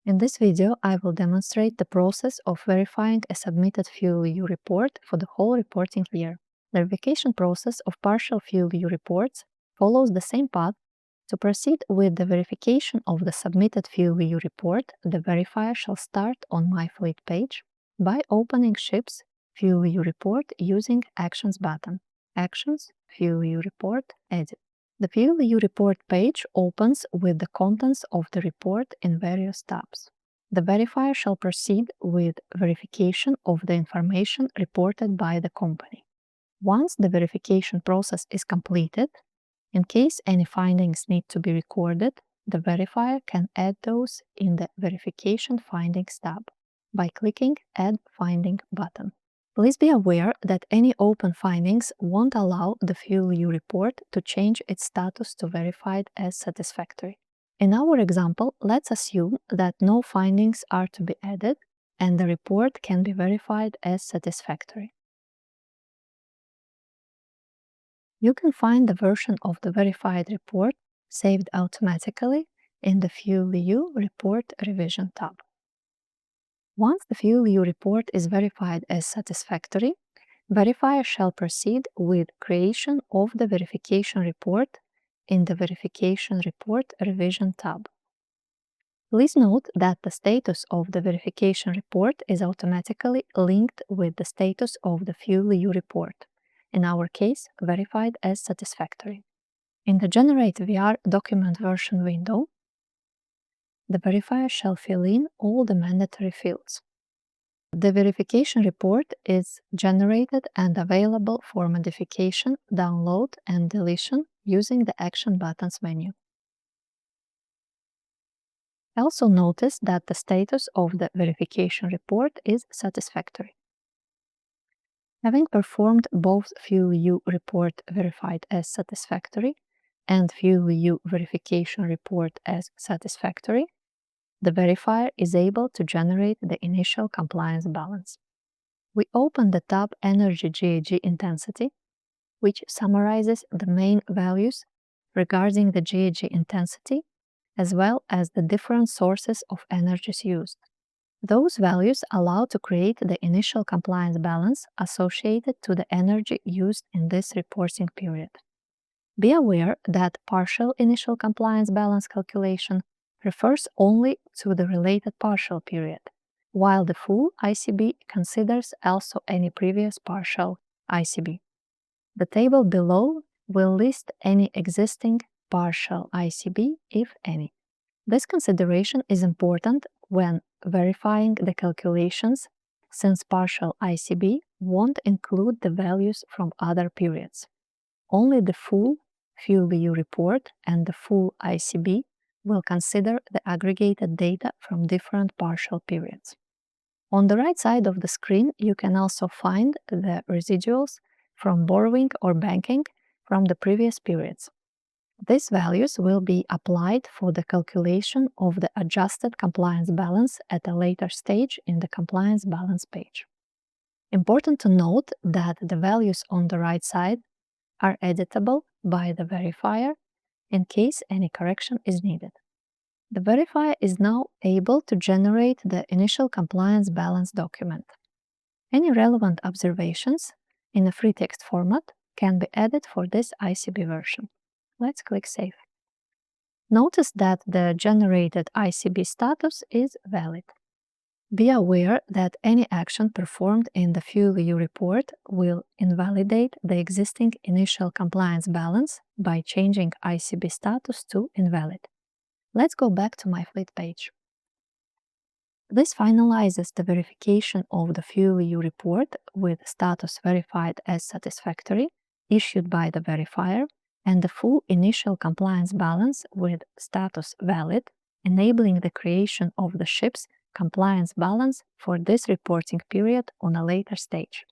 In this video, I will demonstrate the process of verifying a submitted FuelEU report for the whole reporting year. The verification process of partial FuelEU reports follows the same path. To proceed with the verification of the submitted FuelEU report, the verifier shall start on My Fleet page by opening Ship's FuelEU report using Actions button. Actions, FuelEU report, Edit. The FuelEU report page opens with the contents of the report in various tabs. The verifier shall proceed with verification of the information reported by the company. Once the verification process is completed, in case any findings need to be recorded, the verifier can add those in the Verification Findings tab by clicking Add Finding button. Please be aware that any open findings won't allow the FuelEU report to change its status to verified as satisfactory. In our example, let's assume that no findings are to be added and the report can be verified as satisfactory. You can find the version of the verified report saved automatically in the FuelEU Report Revision tab. Once the FuelEU report is verified as satisfactory, verifier shall proceed with creation of the verification report in the Verification Report Revision tab. Please note that the status of the verification report is automatically linked with the status of the FuelEU report, in our case, verified as satisfactory. In the Generate VR document version window, the verifier shall fill in all the mandatory fields. The verification report is generated and available for modification, download, and deletion using the Action Buttons menu. Also notice that the status of the verification report is satisfactory. Having performed both FuelEU report verified as satisfactory and FuelEU verification report as satisfactory, the verifier is able to generate the initial compliance balance. We open the tab Energy GHG Intensity, which summarizes the main values regarding the GHG intensity, as well as the different sources of energies used. Those values allow to create the initial compliance balance associated to the energy used in this reporting period. Be aware that partial initial compliance balance calculation refers only to the related partial period, while the full ICB considers also any previous partial ICB. The table below will list any existing partial ICB, if any. This consideration is important when verifying the calculations, since partial ICB won't include the values from other periods. Only the full FuelEU report and the full ICB will consider the aggregated data from different partial periods. On the right side of the screen, you can also find the residuals from borrowing or banking from the previous periods. These values will be applied for the calculation of the adjusted compliance balance at a later stage in the compliance balance page. Important to note that the values on the right side are editable by the verifier in case any correction is needed. The verifier is now able to generate the initial compliance balance document. Any relevant observations in a free text format can be added for this ICB version. Let's click Save. Notice that the generated ICB status is valid. Be aware that any action performed in the FuelEU report will invalidate the existing initial compliance balance by changing ICB status to invalid. Let's go back to My Fleet page. This finalizes the verification of the FuelEU report with status verified as satisfactory, issued by the verifier, and the full initial compliance balance with status valid, enabling the creation of the ship's compliance balance for this reporting period on a later stage.